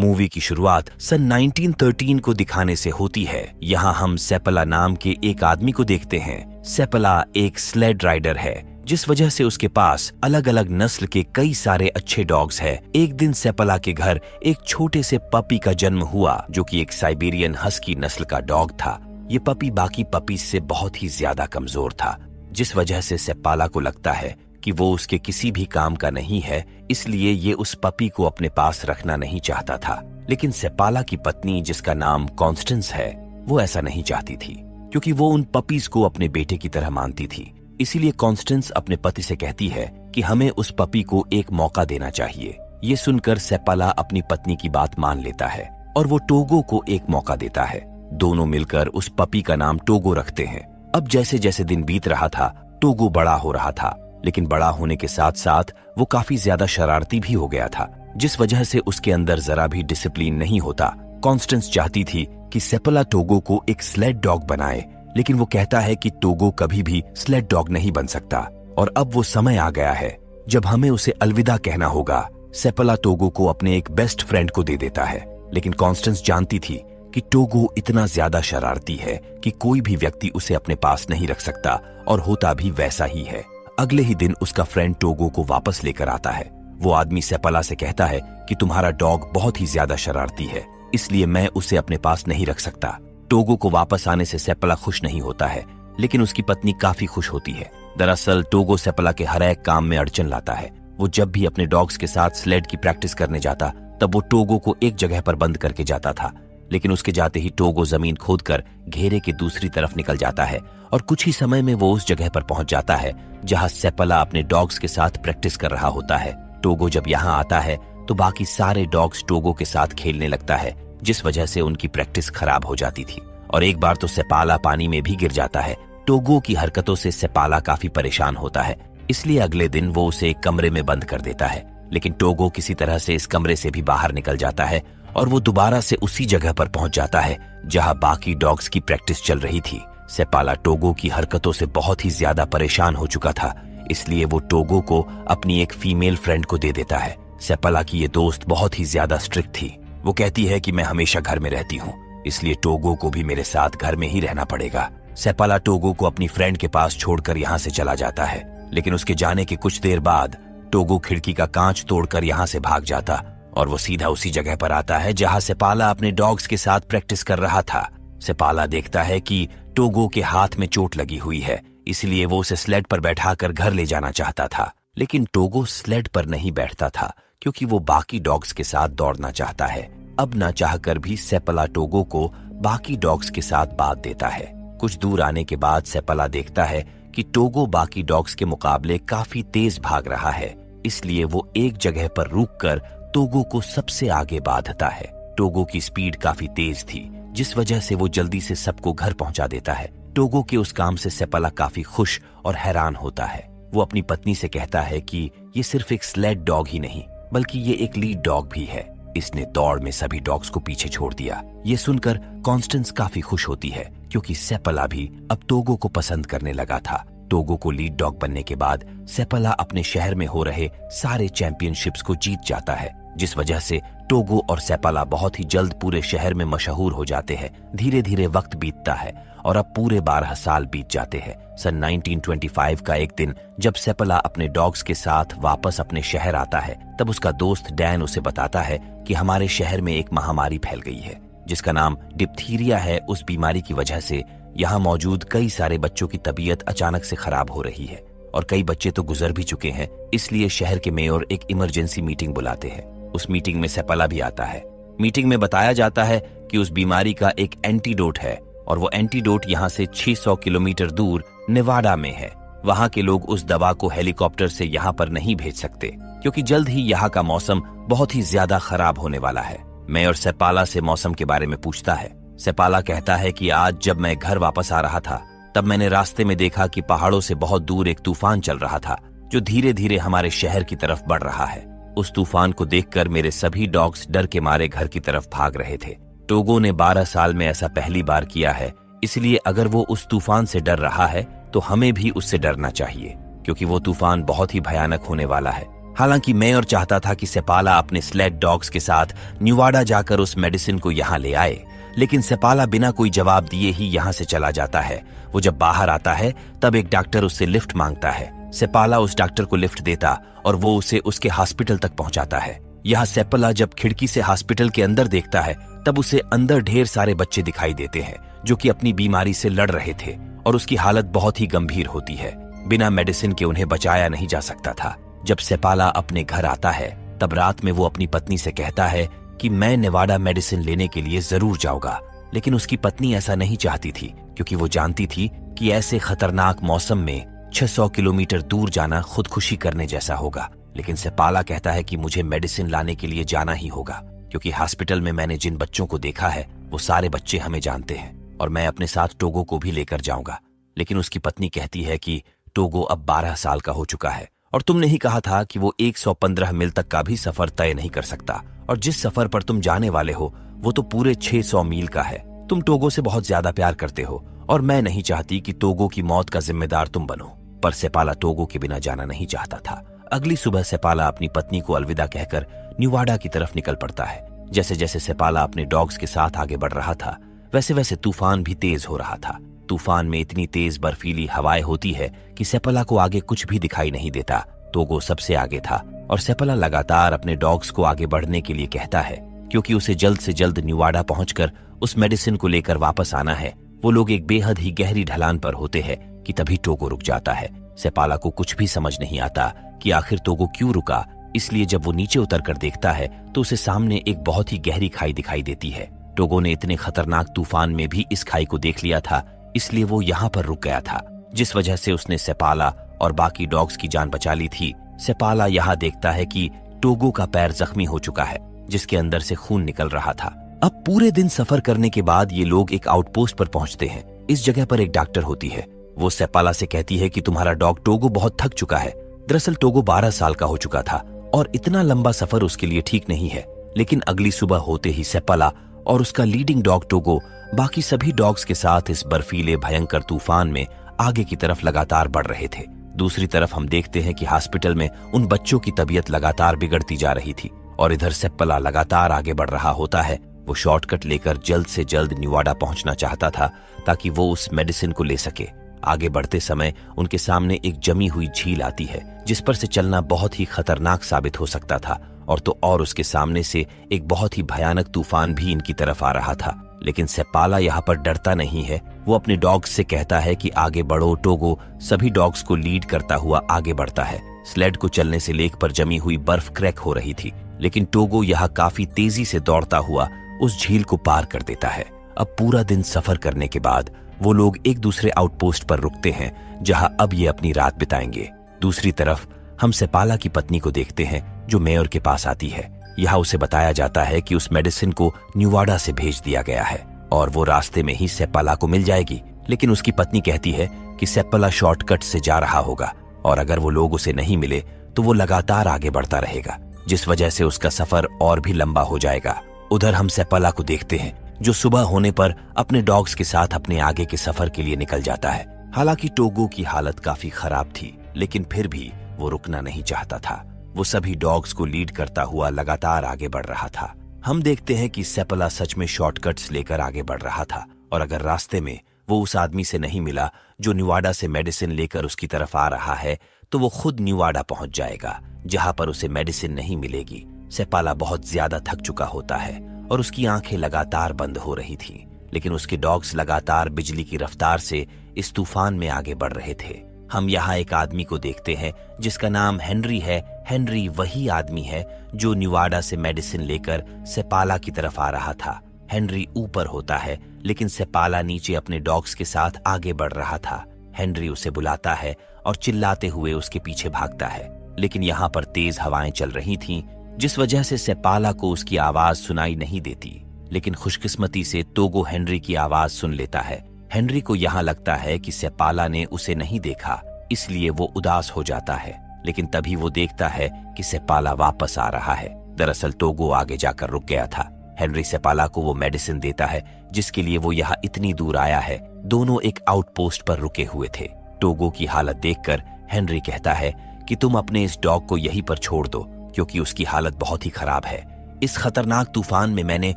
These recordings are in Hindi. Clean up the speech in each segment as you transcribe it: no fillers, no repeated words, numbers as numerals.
मूवी की शुरुआत सन 1913 को दिखाने से होती है। यहाँ हम सेपला नाम के एक आदमी को देखते हैं। सेपला एक स्लेड राइडर है, जिस वजह से उसके पास अलग अलग नस्ल के कई सारे अच्छे डॉग्स हैं। एक दिन सेपला के घर एक छोटे से पपी का जन्म हुआ, जो कि एक साइबेरियन हस्की नस्ल का डॉग था। ये पपी बाकी पपीज से बहुत ही ज्यादा कमजोर था, जिस वजह से सेपाला को लगता है कि वो उसके किसी भी काम का नहीं है, इसलिए ये उस पपी को अपने पास रखना नहीं चाहता था। लेकिन सेपाला की पत्नी, जिसका नाम कॉन्स्टेंस है, वो ऐसा नहीं चाहती थी, क्योंकि वो उन पपीज को अपने बेटे की तरह मानती थी। इसीलिए कॉन्स्टेंस अपने पति से कहती है कि हमें उस पपी को एक मौका देना चाहिए। ये सुनकर सेपाला अपनी पत्नी की बात मान लेता है और वो टोगो को एक मौका देता है। दोनों मिलकर उस पपी का नाम टोगो रखते हैं। अब जैसे जैसे दिन बीत रहा था, टोगो बड़ा हो रहा था, लेकिन बड़ा होने के साथ साथ वो काफी ज्यादा शरारती भी हो गया था, जिस वजह से उसके अंदर जरा भी डिसिप्लिन नहीं होता। कॉन्स्टेंस चाहती थी कि सेपला टोगो को एक स्लेड डॉग बनाए, लेकिन वो कहता है कि टोगो कभी भी स्लेड डॉग नहीं बन सकता और अब वो समय आ गया है जब हमें उसे अलविदा कहना होगा। सेपला टोगो को अपने एक बेस्ट फ्रेंड को दे देता है, लेकिन कॉन्स्टेंस जानती थी कि टोगो इतना ज्यादा शरारती है कि कोई भी व्यक्ति उसे अपने पास नहीं रख सकता, और होता भी वैसा ही है। अगले ही दिन उसका फ्रेंड टोगो को वापस लेकर आता है। वो आदमी सेपला से कहता है कि तुम्हारा डॉग बहुत ही ज्यादा शरारती है, इसलिए मैं उसे अपने पास नहीं रख सकता। टोगो को वापस आने से सेपला खुश नहीं होता है, लेकिन उसकी पत्नी काफी खुश होती है। दरअसल टोगो सेपला के हर एक काम में अड़चन लाता है। वो जब भी अपने डॉग्स के साथ स्लेड की प्रैक्टिस करने जाता, तब वो टोगो को एक जगह पर बंद करके जाता था, लेकिन उसके जाते ही टोगो जमीन खोदकर घेरे के दूसरी तरफ निकल जाता है और कुछ ही समय में वो उस जगह पर पहुंच जाता है जहां सेपला अपने डॉग्स के साथ प्रैक्टिस कर रहा होता है। टोगो जब यहाँ आता है तो बाकी सारे डॉग्स टोगो के साथ खेलने लगता है, जिस वजह से उनकी प्रैक्टिस खराब हो जाती थी। और एक बार तो सेपाला पानी में भी गिर जाता है। टोगो की हरकतों से सेपाला काफी परेशान होता है, इसलिए अगले दिन वो उसे एक कमरे में बंद कर देता है। लेकिन टोगो किसी तरह से इस कमरे से भी बाहर निकल जाता है और वो दोबारा से उसी जगह पर पहुंच जाता है जहां बाकी डॉग्स की प्रैक्टिस चल रही थी। सेपाला टोगो की हरकतों से बहुत ही ज्यादा परेशान हो चुका था, इसलिए वो टोगो को अपनी एक फीमेल फ्रेंड को दे देता है। सेपाला की ये दोस्त बहुत ही ज्यादा स्ट्रिक्ट थी। वो कहती है कि मैं हमेशा घर में रहती हूँ, इसलिए टोगो को भी मेरे साथ घर में ही रहना पड़ेगा। सेपाला टोगो को अपनी फ्रेंड के पास छोड़कर यहाँ से चला जाता है, लेकिन उसके जाने के कुछ देर बाद टोगो खिड़की का कांच तोड़कर यहाँ से भाग जाता और वो सीधा उसी जगह पर आता है जहां सेपाला अपने डॉग्स के साथ प्रैक्टिस कर रहा था। सेपाला देखता है कि टोगो के हाथ में चोट लगी हुई है, इसलिए वो उसे स्लेड पर बैठाकर घर ले जाना चाहता था। लेकिन टोगो स्लेड पर नहीं बैठता था, क्योंकि वो बाकी डॉग्स के साथ दौड़ना चाहता है। अब ना चाहकर भी सेपला टोगो को बाकी डॉग्स के साथ बांध देता है। कुछ दूर आने के बाद सेपला देखता है कि टोगो बाकी डॉग्स के मुकाबले काफी तेज भाग रहा है, इसलिए वो एक जगह पर रुककर टोगो को सबसे आगे बांधता है। टोगो की स्पीड काफी तेज थी, जिस वजह से वो जल्दी से सबको घर पहुंचा देता है। टोगो के उस काम से सेपला काफी खुश और हैरान होता है। वो अपनी पत्नी से कहता है कि ये सिर्फ एक स्लेड डॉग ही नहीं, बल्कि ये एक लीड डॉग भी है। इसने दौड़ में सभी डॉग्स को पीछे छोड़ दिया। ये सुनकर कॉन्स्टेंस काफी खुश होती है, क्योंकि सेपला भी अब टोगो को पसंद करने लगा था। टोगो को लीड डॉग बनने के बाद सेपला अपने शहर में हो रहे सारे चैंपियनशिप्स को जीत जाता है, जिस वजह से टोगो और सेपला बहुत ही जल्द पूरे शहर में मशहूर हो जाते हैं। धीरे धीरे वक्त बीतता है और अब पूरे 12 साल बीत जाते हैं। सन 1925 का एक दिन जब सेपला अपने डॉग्स के साथ वापस अपने शहर आता है, तब उसका दोस्त डैन उसे बताता है कि हमारे शहर में एक महामारी फैल गई है, जिसका नाम डिप्थीरिया है। उस बीमारी की वजह से यहाँ मौजूद कई सारे बच्चों की तबीयत अचानक से खराब हो रही है और कई बच्चे तो गुजर भी चुके हैं। इसलिए शहर के मेयर एक इमरजेंसी मीटिंग बुलाते हैं। उस मीटिंग में सेपला भी आता है। मीटिंग में बताया जाता है कि उस बीमारी का एक एंटीडोट है और वो एंटीडोट यहाँ से 600 किलोमीटर दूर नेवाडा में है। वहाँ के लोग उस दवा को हेलीकॉप्टर से यहाँ पर नहीं भेज सकते, क्योंकि जल्द ही यहाँ का मौसम बहुत ही ज्यादा खराब होने वाला है। मेयर सेपाला से मौसम के बारे में पूछता है। सेपाला कहता है कि आज जब मैं घर वापस आ रहा था, तब मैंने रास्ते में देखा कि पहाड़ों से बहुत दूर एक तूफान चल रहा था, जो धीरे धीरे हमारे शहर की तरफ बढ़ रहा है। उस तूफान को देखकर मेरे सभी डॉग्स डर के मारे घर की तरफ भाग रहे थे। टोगो ने 12 साल में ऐसा पहली बार किया है, इसलिए अगर वो उस तूफान से डर रहा है तो हमें भी उससे डरना चाहिए, क्योंकि वो तूफान बहुत ही भयानक होने वाला है। हालांकि मेयर चाहता था कि सेपाला अपने स्लेड डॉग्स के साथ न्यूवाडा जाकर उस मेडिसिन को यहाँ ले आए, लेकिन सेपाला बिना कोई जवाब दिए ही यहाँ से चला जाता है। वो जब बाहर आता है तब एक डॉक्टर उससे लिफ्ट मांगता है। सेपाला उस डॉक्टर को लिफ्ट देता और वो उसे उसके हॉस्पिटल तक पहुंचाता है। यहाँ सेपाला जब खिड़की से हॉस्पिटल के अंदर देखता है तब उसे अंदर ढेर सारे बच्चे दिखाई देते हैं जो कि अपनी बीमारी से लड़ रहे थे और उसकी हालत बहुत ही गंभीर होती है। बिना मेडिसिन के उन्हें बचाया नहीं जा सकता था। जब सेपाला अपने घर आता है तब रात में वो अपनी पत्नी से कहता है कि मैं नेवाडा मेडिसिन लेने के लिए जरूर जाऊंगा, लेकिन उसकी पत्नी ऐसा नहीं चाहती थी क्योंकि वो जानती थी कि ऐसे खतरनाक मौसम में 600 किलोमीटर दूर जाना खुदकुशी करने जैसा होगा। लेकिन सेपाला कहता है कि मुझे मेडिसिन लाने के लिए जाना ही होगा क्योंकि हॉस्पिटल में मैंने जिन बच्चों को देखा है वो सारे बच्चे हमें जानते हैं और मैं अपने साथ टोगो को भी लेकर जाऊंगा। लेकिन उसकी पत्नी कहती है कि टोगो अब 12 साल का हो चुका है और तुमने ही कहा था कि वो 115 मील तक का भी सफर तय नहीं कर सकता, और जिस सफर पर तुम जाने वाले हो वो तो पूरे 600 मील का है। तुम टोगो से बहुत ज्यादा प्यार करते हो और मैं नहीं चाहती कि टोगो की मौत का जिम्मेदार तुम बनो। पर सेपाला टोगो के बिना जाना नहीं चाहता था। अगली सुबह सेपाला अपनी पत्नी को अलविदा कहकर न्यूवाडा की तरफ निकल पड़ता है। जैसे जैसे सेपाला अपने डॉग्स के साथ आगे बढ़ रहा था वैसे वैसे तूफान भी तेज हो रहा था। तूफान में इतनी तेज बर्फीली हवाएं होती है कि सेपाला को आगे कुछ भी दिखाई नहीं देता। टोगो सबसे आगे था और सेपाला लगातार अपने डॉग्स को आगे बढ़ने के लिए कहता है क्योंकि उसे जल्द से जल्द न्यूवाडा पहुंचकर उस मेडिसिन को लेकर वापस आना है। वो लोग एक बेहद ही गहरी ढलान पर होते हैं कि तभी टोगो रुक जाता है। सेपाला को कुछ भी समझ नहीं आता कि आखिर टोगो क्यों रुका, इसलिए जब वो नीचे उतर कर देखता है तो उसे सामने एक बहुत ही गहरी खाई दिखाई देती है। टोगो ने इतने खतरनाक तूफान में भी इस खाई को देख लिया था, इसलिए वो यहाँ पर रुक गया था, जिस वजह से उसने सेपाला और बाकी डॉग्स की जान बचा ली थी। सेपाला यहाँ देखता है कि टोगो का पैर जख्मी हो चुका है जिसके अंदर से खून निकल रहा था। अब पूरे दिन सफर करने के बाद ये लोग एक आउटपोस्ट पर पहुंचते हैं। इस जगह पर एक डॉक्टर होती है। वो सेपाला से कहती है कि तुम्हारा डॉग टोगो बहुत थक चुका है। दरअसल टोगो 12 साल का हो चुका था और इतना लंबा सफर उसके लिए ठीक नहीं है। लेकिन अगली सुबह होते ही सेपाला और उसका लीडिंग डॉग टोगो बाकी सभी डॉग्स के साथ इस बर्फीले भयंकर तूफान में आगे की तरफ लगातार बढ़ रहे थे। दूसरी तरफ हम देखते हैं कि हॉस्पिटल में उन बच्चों की तबीयत लगातार बिगड़ती जा रही थी और इधर सेपाला लगातार आगे बढ़ रहा होता है। वो शॉर्टकट लेकर जल्द से जल्द न्यूवाडा पहुंचना चाहता था ताकि वो उस मेडिसिन को ले सके। आगे बढ़ते समय उनके सामने एक जमी हुई झील आती है जिस पर से चलना बहुत ही खतरनाक साबित हो सकता था, और तो और उसके सामने से एक बहुत ही भयानक तूफान भी इनकी तरफ आ रहा था। लेकिन सेपाला यहाँ पर डरता नहीं है। वो अपने डॉग्स से कहता है कि आगे बढ़ो। टोगो सभी डॉग्स को लीड करता हुआ आगे बढ़ता है। स्लेड को चलने से लेक पर जमी हुई बर्फ क्रैक हो रही थी, लेकिन टोगो यहाँ काफी तेजी से दौड़ता हुआ उस झील को पार कर देता है। अब पूरा दिन सफर करने के बाद वो लोग एक दूसरे आउटपोस्ट पर रुकते हैं जहां अब ये अपनी रात बिताएंगे। दूसरी तरफ हम सेपाला की पत्नी को देखते हैं जो मेयर के पास आती है। यहाँ उसे बताया जाता है कि उस मेडिसिन को न्यूवाडा से भेज दिया गया है और वो रास्ते में ही सेपाला को मिल जाएगी। लेकिन उसकी पत्नी कहती है कि सेपाला शॉर्टकट से जा रहा होगा और अगर वो लोग उसे नहीं मिले तो वो लगातार आगे बढ़ता रहेगा, जिस वजह से उसका सफर और भी लंबा हो जाएगा। उधर हम सेपाला को देखते हैं जो सुबह होने पर अपने डॉग्स के साथ अपने आगे के सफर के लिए निकल जाता है। हालांकि टोगो की हालत काफी खराब थी, लेकिन फिर भी वो रुकना नहीं चाहता था। वो सभी डॉग्स को लीड करता हुआ लगातार आगे बढ़ रहा था। हम देखते हैं कि सेपाला सच में शॉर्टकट्स लेकर आगे बढ़ रहा था और अगर रास्ते में वो उस आदमी से नहीं मिला जो न्यूवाडा से मेडिसिन लेकर उसकी तरफ आ रहा है तो वो खुद न्यूवाडा पहुंच जाएगा जहां पर उसे मेडिसिन नहीं मिलेगी। सेपाला बहुत ज्यादा थक चुका होता है और उसकी आंखें लगातार बंद हो रही थी, लेकिन उसके डॉग्स लगातार बिजली की रफ्तार से इस तूफान में आगे बढ़ रहे थे। हम यहाँ एक आदमी को देखते हैं जिसका नाम हेनरी है। हेनरी वही आदमी है जो न्यूवाडा से मेडिसिन लेकर सेपाला की तरफ आ रहा था। हेनरी ऊपर होता है लेकिन सेपाला नीचे अपने डॉग्स के साथ आगे बढ़ रहा था। हेनरी उसे बुलाता है और चिल्लाते हुए उसके पीछे भागता है, लेकिन यहाँ पर तेज हवाएं चल रही थीं जिस वजह से सेपाला को उसकी आवाज सुनाई नहीं देती। लेकिन खुशकिस्मती से टोगो हेनरी की आवाज सुन लेता है। हेनरी को यहाँ लगता है कि सेपाला ने उसे नहीं देखा, इसलिए वो उदास हो जाता है, लेकिन तभी वो देखता है कि सेपाला वापस आ रहा है। दरअसल टोगो आगे जाकर रुक गया था। हेनरी सेपाला को वो मेडिसिन देता है जिसके लिए वो यहाँ इतनी दूर आया है। दोनों एक आउटपोस्ट पर रुके हुए थे। टोगो की हालत देखकर हेनरी कहता है कि तुम अपने इस डॉग को यहीं पर छोड़ दो क्योंकि उसकी हालत बहुत ही खराब है। इस खतरनाक तूफान में मैंने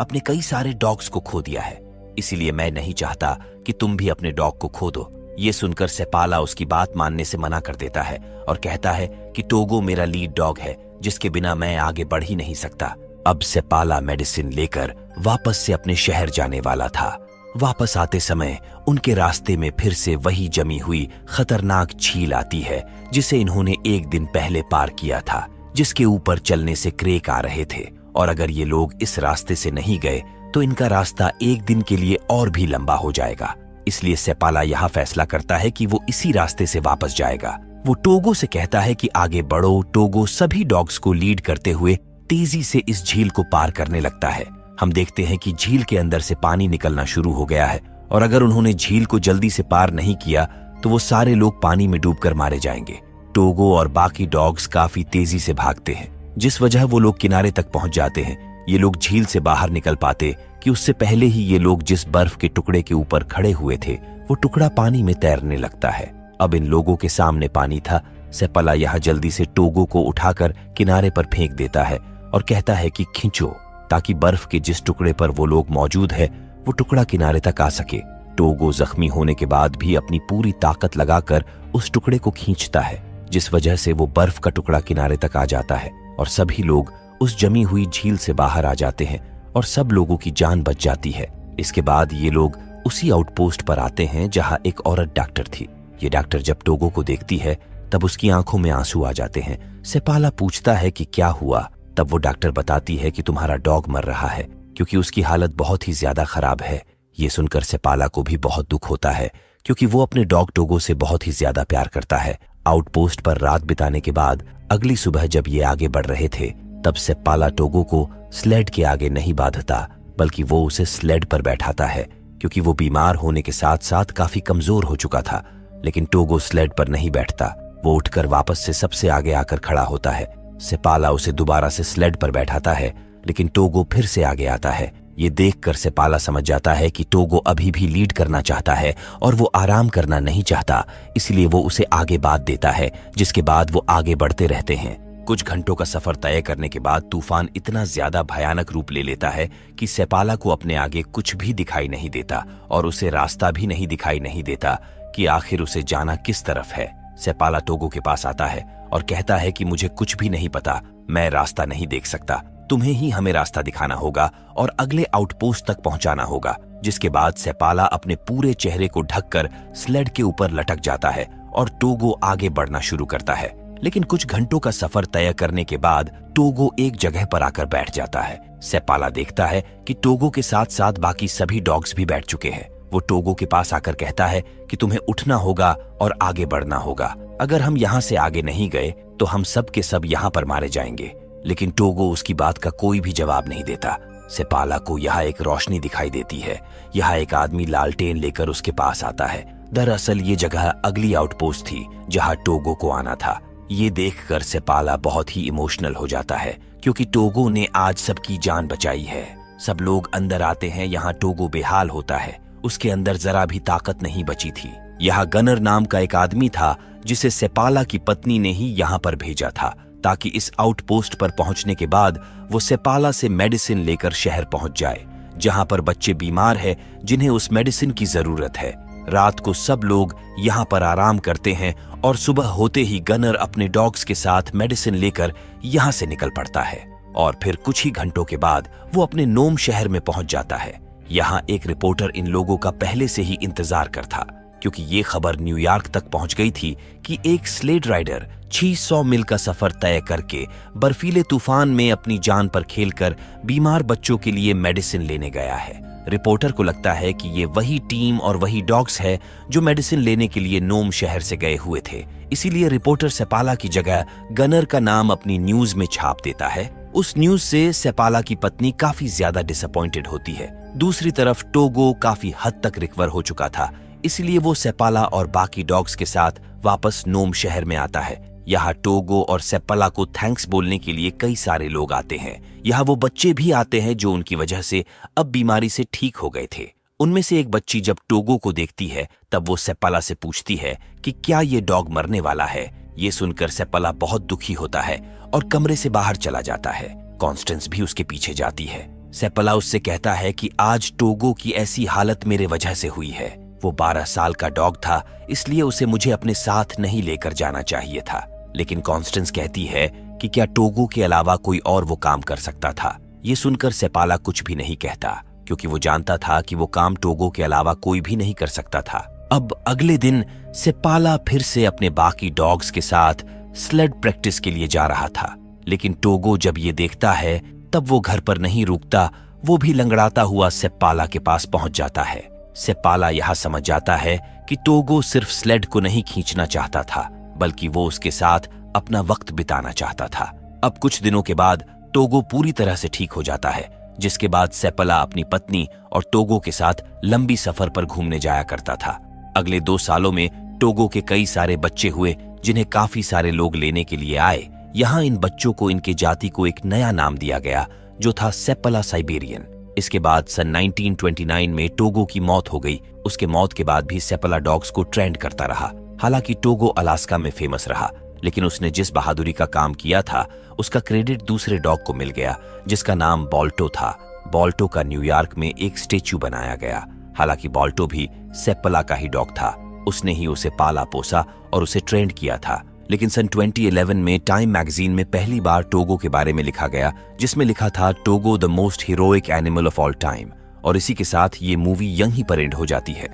अपने कई सारे डॉग्स को खो दिया है, इसीलिए मैं नहीं चाहता कि तुम भी अपने डॉग को खो दो। ये सुनकर सेपाला उसकी बात मानने से मना कर देता है और कहता है कि टोगो मेरा लीड डॉग है जिसके बिना मैं आगे बढ़ ही नहीं सकता। अब सेपाला मेडिसिन लेकर वापस से अपने शहर जाने वाला था। वापस आते समय उनके रास्ते में फिर से वही जमी हुई खतरनाक झील आती है जिसे इन्होंने एक दिन पहले पार किया था, जिसके ऊपर चलने से क्रेक आ रहे थे और अगर ये लोग इस रास्ते से नहीं गए तो इनका रास्ता एक दिन के लिए और भी लंबा हो जाएगा। इसलिए सेपाला यहाँ फैसला करता है कि वो इसी रास्ते से वापस जाएगा। वो टोगो से कहता है कि आगे बढ़ो। टोगो सभी डॉग्स को लीड करते हुए तेजी से इस झील को पार करने लगता है। हम देखते हैं कि झील के अंदर से पानी निकलना शुरू हो गया है और अगर उन्होंने झील को जल्दी से पार नहीं किया तो वो सारे लोग पानी में डूबकर मारे जाएंगे। टोगो और बाकी डॉग्स काफी तेजी से भागते हैं, जिस वजह वो लोग किनारे तक पहुंच जाते हैं। ये लोग झील से बाहर निकल पाते कि उससे पहले ही ये लोग जिस बर्फ के टुकड़े के ऊपर खड़े हुए थे वो टुकड़ा पानी में तैरने लगता है। अब इन लोगों के सामने पानी था। सेपाला यहाँ जल्दी से टोगो को उठाकर किनारे पर फेंक देता है और कहता है कि खींचो, ताकि बर्फ के जिस टुकड़े पर वो लोग मौजूद है वो टुकड़ा किनारे तक आ सके। टोगो जख्मी होने के बाद भी अपनी पूरी ताकत लगाकर उस टुकड़े को खींचता है, जिस वजह से वो बर्फ का टुकड़ा किनारे तक आ जाता है और सभी लोग उस जमी हुई झील से बाहर आ जाते हैं और सब लोगों की जान बच जाती है। इसके बाद ये लोग उसी आउटपोस्ट पर आते हैं जहां एक औरत डॉक्टर थी। ये डॉक्टर जब टोगो को देखती है तब उसकी आंखों में आंसू आ जाते हैं। सेपाला पूछता है कि क्या हुआ। तब वो डॉक्टर बताती है कि तुम्हारा डॉग मर रहा है क्योंकि उसकी हालत बहुत ही ज्यादा खराब है। ये सुनकर सेपाला को भी बहुत दुख होता है क्योंकि वो अपने डॉग टोगो से बहुत ही ज्यादा प्यार करता है। आउटपोस्ट पर रात बिताने के बाद अगली सुबह जब ये आगे बढ़ रहे थे तब सेपाला टोगो को स्लेड के आगे नहीं बांधता बल्कि वो उसे स्लेड पर बैठाता है क्योंकि वो बीमार होने के साथ साथ काफी कमजोर हो चुका था। लेकिन टोगो स्लेड पर नहीं बैठता, वो उठकर वापस से सबसे आगे आकर खड़ा होता है। सेपाला उसे दोबारा से स्लेड पर बैठाता है लेकिन टोगो फिर से आगे आता है। ये देखकर सेपाला समझ जाता है कि टोगो अभी भी लीड करना चाहता है और वो आराम करना नहीं चाहता, इसलिए वो उसे आगे बांध देता है, जिसके बाद वो आगे बढ़ते रहते हैं। कुछ घंटों का सफर तय करने के बाद तूफान इतना ज्यादा भयानक रूप ले लेता है कि सेपाला को अपने आगे कुछ भी दिखाई नहीं देता और उसे रास्ता भी नहीं दिखाई नहीं देता कि आखिर उसे जाना किस तरफ है। सेपाला टोगो के पास आता है और कहता है कि मुझे कुछ भी नहीं पता, मैं रास्ता नहीं देख सकता, तुम्हें ही हमें रास्ता दिखाना होगा और अगले आउटपोस्ट तक पहुंचाना होगा। जिसके बाद सेपाला अपने पूरे चेहरे को ढककर स्लेड के ऊपर लटक जाता है और टोगो आगे बढ़ना शुरू करता है। लेकिन कुछ घंटों का सफर तय करने के बाद टोगो एक जगह पर आकर बैठ जाता है। सेपाला देखता है कि टोगो के साथ साथ बाकी सभी डॉग्स भी बैठ चुके हैं। वो टोगो के पास आकर कहता है कि तुम्हें उठना होगा और आगे बढ़ना होगा। अगर हम यहाँ से आगे नहीं गए तो हम सब के सब यहाँ पर मारे जाएंगे। लेकिन टोगो उसकी बात का कोई भी जवाब नहीं देता। सेपाला को यहाँ एक रोशनी दिखाई देती है। यहाँ एक आदमी लालटेन लेकर उसके पास आता है। दरअसल ये जगह अगली आउटपोस्ट थी जहाँ टोगो को आना था। ये देखकर सेपाला बहुत ही इमोशनल हो जाता है क्योंकि टोगो ने आज सबकी जान बचाई है। सब लोग अंदर आते हैं। यहाँ टोगो बेहाल होता है, उसके अंदर जरा भी ताकत नहीं बची थी। यहाँ गनर नाम का एक आदमी था जिसे सेपाला की पत्नी ने ही यहाँ पर भेजा था ताकि इस आउटपोस्ट पर पहुंचने के बाद वो सेपाला से मेडिसिन लेकर शहर पहुंच जाए, जहां पर बच्चे बीमार हैं जिन्हें उस मेडिसिन की जरूरत है। रात को सब लोग यहाँ पर आराम करते हैं और सुबह होते ही गनर अपने डॉग्स के साथ मेडिसिन लेकर यहाँ से निकल पड़ता है और फिर कुछ ही घंटों के बाद वो अपने नोम शहर में पहुंच जाता है। यहाँ एक रिपोर्टर इन लोगों का पहले से ही इंतजार कर था क्योंकि ये खबर न्यूयॉर्क तक पहुंच गई थी कि एक स्लेड राइडर 600 मील का सफर तय करके बर्फीले तूफान में अपनी जान पर खेलकर बीमार बच्चों के लिए मेडिसिन लेने गया है। रिपोर्टर को लगता है कि ये वही टीम और वही डॉग्स है जो मेडिसिन लेने के लिए नोम शहर से गए हुए थे। इसीलिए रिपोर्टर सेपाला की जगह गनर का नाम अपनी न्यूज में छाप देता है। उस न्यूज से सेपाला की पत्नी काफी ज्यादा डिसअपॉइंटेड होती है। दूसरी तरफ टोगो काफी हद तक रिकवर हो चुका था, इसलिए वो सेपाला और बाकी डॉग्स के साथ वापस नोम शहर में आता है। यहाँ टोगो और सेपाला को थैंक्स बोलने के लिए कई सारे लोग आते हैं। यहाँ वो बच्चे भी आते हैं जो उनकी वजह से अब बीमारी से ठीक हो गए थे। उनमें से एक बच्ची जब टोगो को देखती है तब वो सेपाला से पूछती है कि क्या ये डॉग मरने वाला है। ये सुनकर सेपला बहुत दुखी होता है और कमरे से बाहर चला जाता है। कॉन्स्टेंस भी उसके पीछे जाती है। सेपला उससे कहता है कि आज टोगो की ऐसी हालत मेरे वजह से हुई है। वो 12 साल का डॉग था, इसलिए उसे मुझे अपने साथ नहीं लेकर जाना चाहिए था। लेकिन कॉन्स्टेंस कहती है कि क्या टोगो के अलावा कोई और वो काम कर सकता था। ये सुनकर सेपाला कुछ भी नहीं कहता, क्योंकि वो जानता था कि वो काम टोगो के अलावा कोई भी नहीं कर सकता था। अब अगले दिन सेपाला फिर से अपने बाकी डॉग्स के साथ स्लेड प्रैक्टिस के लिए जा रहा था। लेकिन टोगो जब ये देखता है तब वो घर पर नहीं रुकता, वो भी लंगड़ाता हुआ सेपाला के पास पहुंच जाता है। सेपाला यह समझ जाता है कि टोगो सिर्फ स्लेड को नहीं खींचना चाहता था, बल्कि वो उसके साथ अपना वक्त बिताना चाहता था। अब कुछ दिनों के बाद टोगो पूरी तरह से ठीक हो जाता है, जिसके बाद सेपला अपनी पत्नी और टोगो के साथ लंबी सफर पर घूमने जाया करता था। अगले 2 सालों में टोगो के कई सारे बच्चे हुए, जिन्हें काफी सारे लोग लेने के लिए आए। यहाँ इन बच्चों को इनके जाति को एक नया नाम दिया गया, जो था सेपला साइबेरियन। इसके बाद सन 1929 में टोगो की मौत हो गई। उसके मौत के बाद भी सेपला डॉग्स को ट्रेंड करता रहा। हालांकि टोगो अलास्का में फेमस रहा, लेकिन उसने जिस बहादुरी का काम किया था उसका क्रेडिट दूसरे डॉग को मिल गया, जिसका नाम बॉल्टो था। बॉल्टो का न्यूयॉर्क में एक स्टेच्यू बनाया गया। हालांकि बॉल्टो भी सेपला का ही डॉग था। उसने ही उसे पाला पोसा और उसे ट्रेंड किया था। लेकिन सन 2011 में टाइम मैगजीन में पहली बार टोगो के बारे में लिखा गया, जिसमें लिखा था Togo the most heroic animal of all time. और इसी के साथ ये मूवी यहीं पर एंड हो जाती है।